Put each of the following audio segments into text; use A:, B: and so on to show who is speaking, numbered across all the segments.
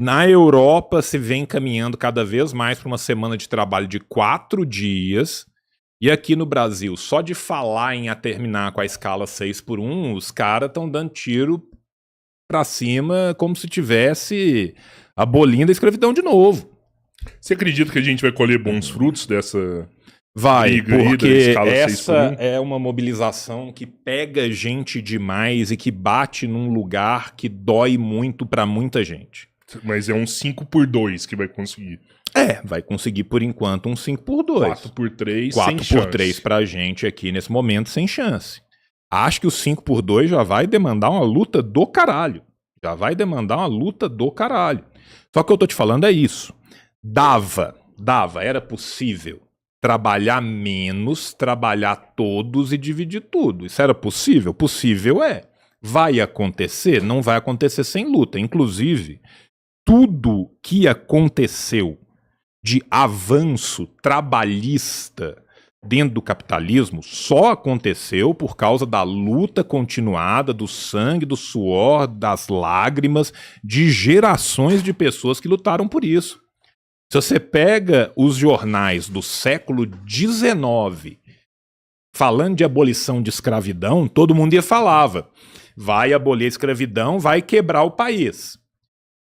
A: Na Europa, se vem caminhando cada vez mais para uma semana de trabalho de 4 dias. E aqui no Brasil, só de falar em terminar com a escala 6x1, os caras estão dando tiro pra cima como se tivesse abolindo a escravidão de novo.
B: Você acredita que a gente vai colher bons frutos dessa
A: Vai,
B: briga aí da
A: porque
B: escala
A: essa
B: 6x1?
A: é uma mobilização que pega gente demais e que bate num lugar que dói muito pra muita gente.
B: Mas é um 5x2 que vai conseguir.
A: Vai conseguir por enquanto um 5x2.
B: 4x3 sem
A: 4x3
B: chance.
A: pra gente aqui nesse momento sem chance. Acho que o 5x2 já vai demandar uma luta do caralho. Já vai demandar uma luta do caralho. Só que eu tô te falando é isso. Era possível trabalhar menos, trabalhar todos e dividir tudo. Isso era possível? Possível é. Vai acontecer? Não vai acontecer sem luta. Inclusive, tudo que aconteceu de avanço trabalhista dentro do capitalismo só aconteceu por causa da luta continuada, do sangue, do suor, das lágrimas de gerações de pessoas que lutaram por isso. Se você pega os jornais do século XIX falando de abolição de escravidão, todo mundo falava: vai abolir a escravidão, vai quebrar o país.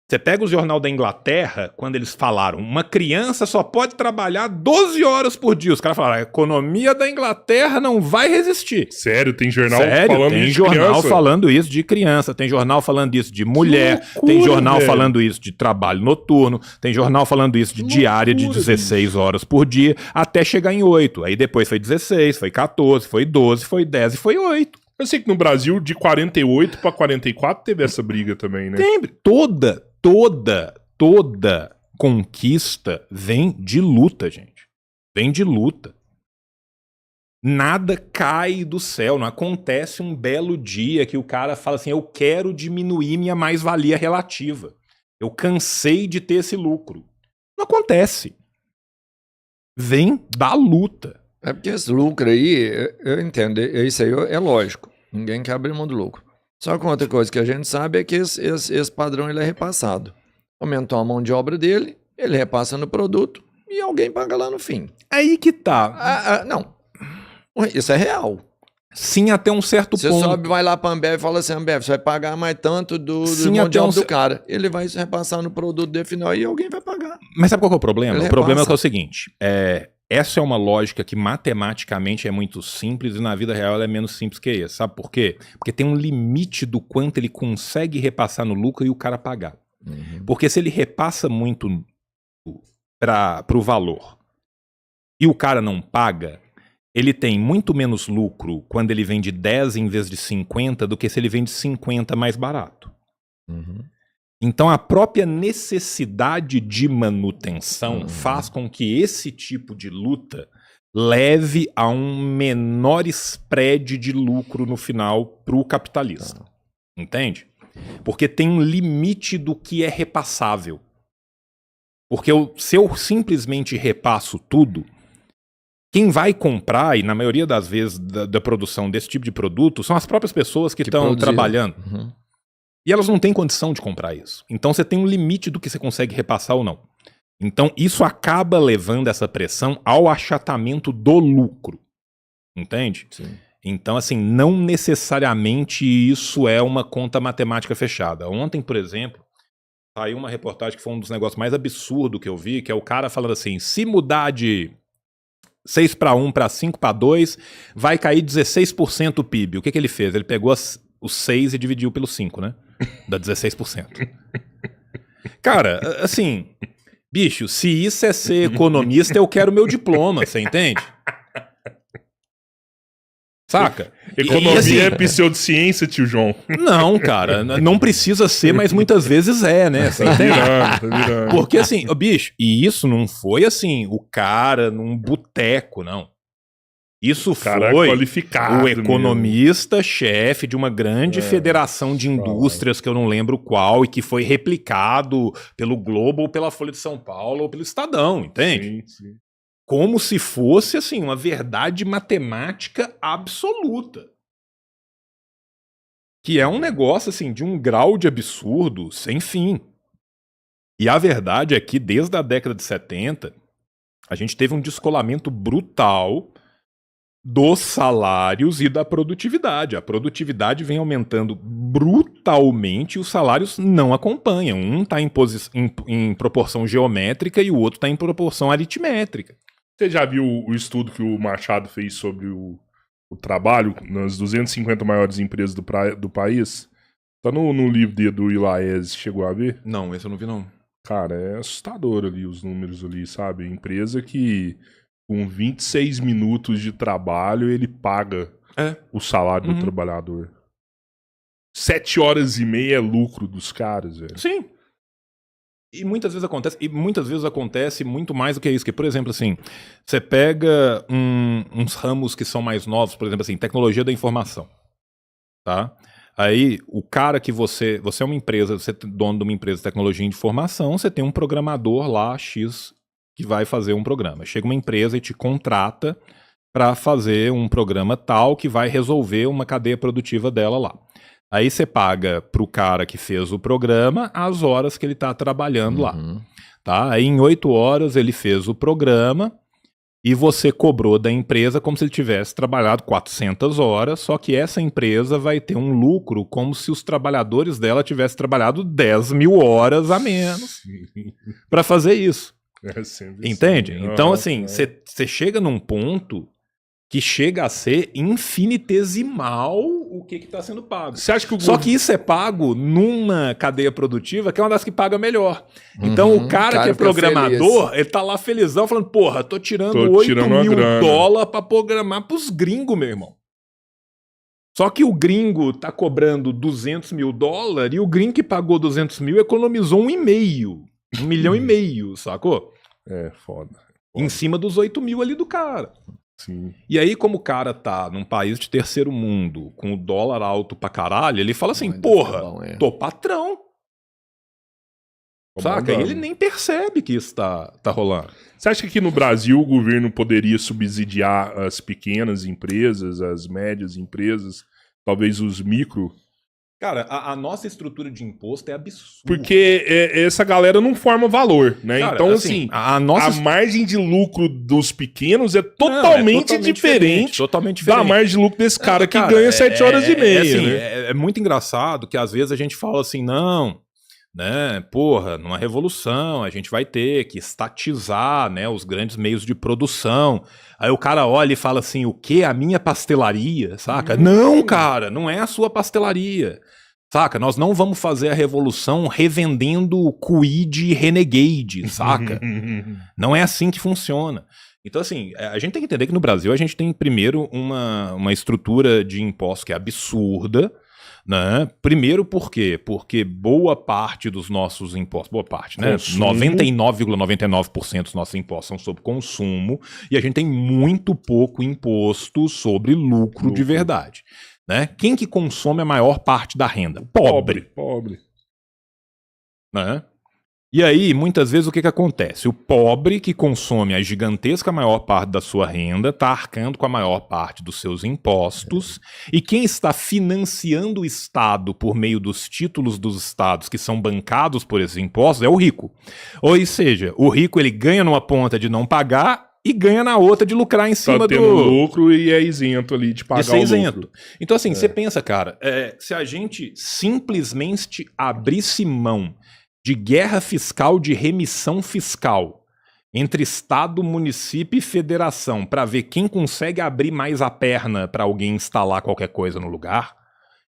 A: Você pega o jornal da Inglaterra, quando eles falaram, uma criança só pode trabalhar 12 horas por dia. Os caras falaram, a economia da Inglaterra não vai resistir.
B: Sério? Tem jornal
A: falando
B: isso
A: de jornal
B: criança?
A: falando isso de criança, tem jornal falando isso de mulher,
B: loucura,
A: tem jornal
B: velho.
A: falando isso de trabalho noturno, tem jornal falando isso de diária de 16 horas por dia, até chegar em 8. Aí depois foi 16, foi 14, foi 12, foi 10 e foi 8.
B: Eu sei que no Brasil, de 48 pra 44, teve essa briga também, né?
A: Toda conquista vem de luta, gente. Vem de luta. Nada cai do céu, não acontece um belo dia que o cara fala assim, eu quero diminuir minha mais-valia relativa. Eu cansei de ter esse lucro. Não acontece. Vem da luta.
C: É porque esse lucro aí, eu entendo, isso aí é lógico. Ninguém quer abrir mão do lucro. Só que outra coisa que a gente sabe é que esse padrão ele é repassado. Aumentou a mão de obra dele, ele repassa no produto e alguém paga lá no fim.
A: Aí que tá.
C: Não. Isso é real.
A: Sim, até um certo
C: Você
A: ponto.
C: sobe, vai lá pra Ambev e fala assim, Ambev, você vai pagar mais tanto do
A: Sim,
C: mão de
A: até
C: obra do cara. Ele vai se repassar no produto dele final e alguém vai pagar.
A: Mas sabe qual que é o problema?
C: Ele
A: O problema é,
C: repassa.
A: que é o seguinte, essa é uma lógica que matematicamente é muito simples e na vida real ela é menos simples que essa. Sabe por quê? Porque tem um limite do quanto ele consegue repassar no lucro e o cara pagar.
C: Uhum.
A: Porque se ele repassa muito pro valor e o cara não paga, ele tem muito menos lucro quando ele vende 10 em vez de 50 do que se ele vende 50 mais barato.
C: Uhum.
A: Então a própria necessidade de manutenção faz com que esse tipo de luta leve a um menor spread de lucro no final para o capitalista. Entende? Porque tem um limite do que é repassável. Porque se eu simplesmente repasso tudo, quem vai comprar, e na maioria das vezes da produção desse tipo de produto, são as próprias pessoas que estão trabalhando.
C: Uhum.
A: E elas não têm condição de comprar isso. Então você tem um limite do que você consegue repassar ou não. Então isso acaba levando essa pressão ao achatamento do lucro. Entende?
C: Sim.
A: Então, assim, não necessariamente isso é uma conta matemática fechada. Ontem, por exemplo, saiu uma reportagem que foi um dos negócios mais absurdos que eu vi, que é o cara falando assim, se mudar de 6/1 para 5/2, vai cair 16% o PIB. O que ele fez? Ele pegou os 6 e dividiu pelo 5, né? Dá 16%. Cara, assim, bicho, se isso é ser economista, eu quero meu diploma, você entende? Saca?
B: Economia
A: E, assim,
B: é pseudociência, tio João.
A: Não, cara, não precisa ser, mas muitas vezes é, né? Você entende?
B: Tá virando.
A: Porque assim, bicho, e isso não foi assim, o cara num boteco, não. Isso
B: Cara
A: foi
B: qualificado
A: o economista-chefe de uma grande federação de
B: claro.
A: indústrias, que eu não lembro qual, e que foi replicado pelo Globo, ou pela Folha de São Paulo, ou pelo Estadão, entende?
B: Sim, sim.
A: Como se fosse, assim, uma verdade matemática absoluta. Que é um negócio, assim, de um grau de absurdo sem fim. E a verdade é que desde a década de 70, a gente teve um descolamento brutal dos salários e da produtividade. A produtividade vem aumentando brutalmente e os salários não acompanham. Um está em proporção geométrica e o outro está em proporção aritmétrica.
B: Você já viu o estudo que o Machado fez sobre o trabalho nas 250 maiores empresas do país? Tá no livro dele do Ilaes, chegou a ver?
A: Não, esse eu não vi não.
B: Cara, é assustador ali os números ali, sabe? Empresa que com 26 minutos de trabalho ele paga o salário do trabalhador. 7 horas e meia é lucro dos caras, velho.
A: Sim. E muitas vezes acontece muito mais do que isso. Que, por exemplo, assim, você pega uns ramos que são mais novos, por exemplo, assim, tecnologia da informação. Tá? Aí, o cara que você é uma empresa, você é dono de uma empresa de tecnologia de informação, você tem um programador lá, X, que vai fazer um programa. Chega uma empresa e te contrata para fazer um programa tal que vai resolver uma cadeia produtiva dela lá. Aí você paga pro cara que fez o programa as horas que ele está trabalhando lá. Tá? Aí em 8 horas ele fez o programa e você cobrou da empresa como se ele tivesse trabalhado 400 horas, só que essa empresa vai ter um lucro como se os trabalhadores dela tivessem trabalhado 10.000 horas a menos para fazer isso. Entende?
B: Assim.
A: Então, assim, você chega num ponto que chega a ser infinitesimal o que está sendo pago.
B: Você acha que
A: Só que isso é pago numa cadeia produtiva que é uma das que paga melhor. Então o cara que é programador, ele tá lá felizão falando, porra, tô tirando $8.000 para programar pros gringos, meu irmão. Só que o gringo tá cobrando $200.000 e o gringo que pagou 200 mil economizou 1,5 milhão, sacou?
B: É, foda.
A: Em cima dos 8 mil ali do cara.
B: Sim.
A: E aí, como o cara tá num país de terceiro mundo, com o dólar alto pra caralho, ele fala assim, porra, tô patrão. Saca? E ele nem percebe que isso tá rolando.
B: Você acha que aqui no Brasil o governo poderia subsidiar as pequenas empresas, as médias empresas, talvez os micro?
A: Cara, a nossa estrutura de imposto é absurda.
B: Porque essa galera não forma valor, né?
A: Cara,
B: então, assim, a margem de lucro dos pequenos é totalmente diferente da margem de lucro desse cara que ganha 7 horas e meia.
A: Assim,
B: né?
A: É muito engraçado que às vezes a gente fala assim, não, né, porra, numa revolução a gente vai ter que estatizar, né, os grandes meios de produção. Aí o cara olha e fala assim, o quê? A minha pastelaria, saca? Não, cara, não é a sua pastelaria. Saca? Nós não vamos fazer a revolução revendendo Quid Renegade, saca? Não é assim que funciona. Então, assim, a gente tem que entender que no Brasil a gente tem, primeiro, uma estrutura de impostos que é absurda, né? Primeiro por quê? Porque boa parte dos nossos impostos, boa parte, né? 99,99% dos nossos impostos são sobre consumo e a gente tem muito pouco imposto sobre lucro. De verdade. Né? Quem que consome a maior parte da renda? Pobre. Né? E aí, muitas vezes, o que acontece? O pobre que consome a gigantesca maior parte da sua renda está arcando com a maior parte dos seus impostos, e quem está financiando o Estado por meio dos títulos dos estados que são bancados por esses impostos é o rico. Ou seja, o rico ele ganha numa ponta de não pagar e ganha na outra de lucrar em cima
B: tendo lucro e é isento ali de pagar o lucro.
A: Então, assim, você pensa, cara, se a gente simplesmente abrisse mão de guerra fiscal, de remissão fiscal entre Estado, município e federação para ver quem consegue abrir mais a perna para alguém instalar qualquer coisa no lugar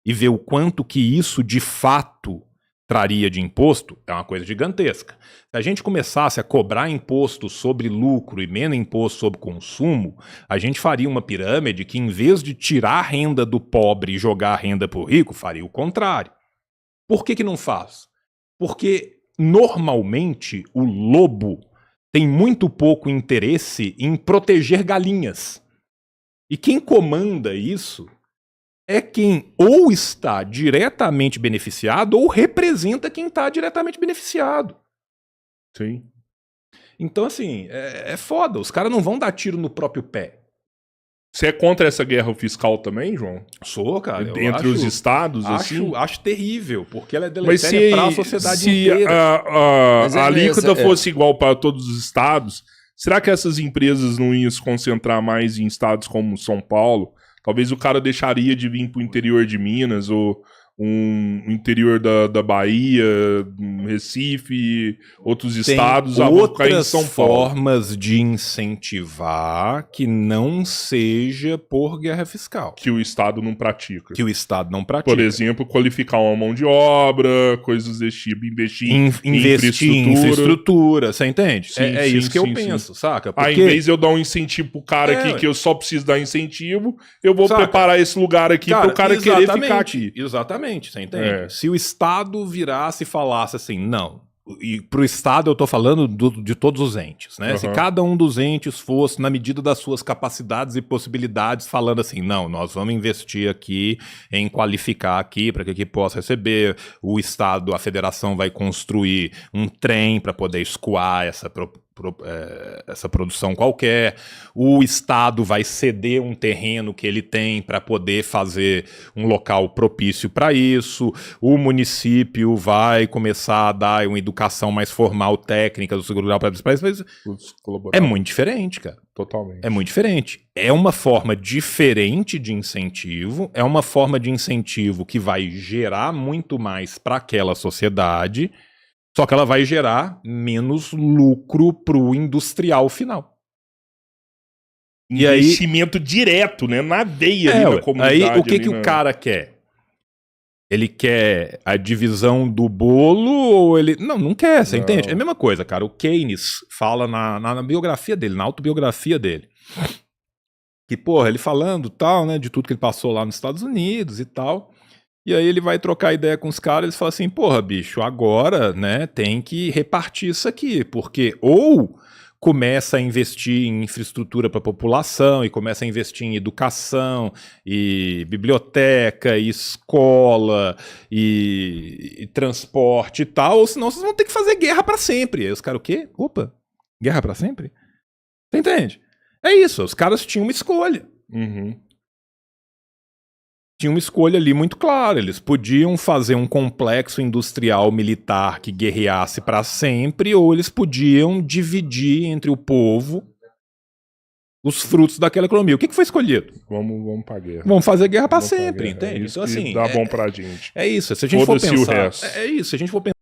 A: e ver o quanto que isso de fato traria de imposto, é uma coisa gigantesca. Se a gente começasse a cobrar imposto sobre lucro e menos imposto sobre consumo, a gente faria uma pirâmide que, em vez de tirar a renda do pobre e jogar a renda para o rico, faria o contrário. Por que não faz? Porque, normalmente, o lobo tem muito pouco interesse em proteger galinhas. E quem comanda isso é quem ou está diretamente beneficiado ou representa quem está diretamente beneficiado.
B: Sim.
A: Então, assim, é foda. Os caras não vão dar tiro no próprio pé.
B: Você é contra essa guerra fiscal também, João?
A: Sou, cara.
B: Entre os estados, assim?
A: Acho terrível, porque ela é deletéria para a sociedade inteira.
B: Se a alíquota fosse igual para todos os estados, será que essas empresas não iam se concentrar mais em estados como São Paulo? Talvez o cara deixaria de vir para o interior de Minas ou interior da Bahia, Recife, outros estados,
A: vão
B: ficar em São Paulo.
A: Formas de incentivar que não seja por guerra fiscal.
B: Que o Estado não pratica.
A: Por
B: exemplo, qualificar uma mão de obra, coisas desse tipo, investir
A: em infraestrutura, você entende?
B: Sim,
A: é isso que eu penso, saca?
B: Porque... em vez de eu dar um incentivo pro cara aqui, que eu só preciso dar incentivo, eu vou preparar esse lugar aqui pro cara querer ficar aqui.
A: Exatamente. Você entende? Se o Estado virasse e falasse assim, não, e pro Estado eu tô falando de todos os entes, né? Se cada um dos entes fosse, na medida das suas capacidades e possibilidades, falando assim, não, nós vamos investir aqui em qualificar aqui para que aqui possa receber, o Estado, a federação vai construir um trem para poder escoar essa produção qualquer, o Estado vai ceder um terreno que ele tem para poder fazer um local propício para isso, o município vai começar a dar uma educação mais formal, técnica do seguro rural para os países. É muito diferente, cara.
B: Totalmente.
A: É muito diferente. É uma forma diferente de incentivo, é uma forma de incentivo que vai gerar muito mais para aquela sociedade. Só que ela vai gerar menos lucro pro industrial final.
B: Investimento direto, né? Na veia ali da comunidade.
A: Aí o que o cara quer? Ele quer a divisão do bolo ou ele... Não quer, você entende? É a mesma coisa, cara. O Keynes fala na biografia dele, na autobiografia dele. Que, porra, ele falando tal, né? De tudo que ele passou lá nos Estados Unidos e tal... E aí ele vai trocar ideia com os caras e eles falam assim, porra, bicho, agora, né, tem que repartir isso aqui, porque ou começa a investir em infraestrutura para a população e começa a investir em educação e biblioteca e escola e transporte e tal, ou senão vocês vão ter que fazer guerra para sempre. Aí os caras, o quê? Opa, guerra para sempre? Você entende? É isso, os caras tinham uma escolha. Tinha uma escolha ali muito clara. Eles podiam fazer um complexo industrial militar que guerreasse para sempre, ou eles podiam dividir entre o povo os frutos daquela economia. O que foi escolhido?
B: Vamos pra guerra.
A: Vamos fazer guerra para sempre, entende?
B: Então, assim, dá bom pra gente.
A: É isso. Se a gente for pensar,
B: o resto.
A: É isso. Se a gente for pensar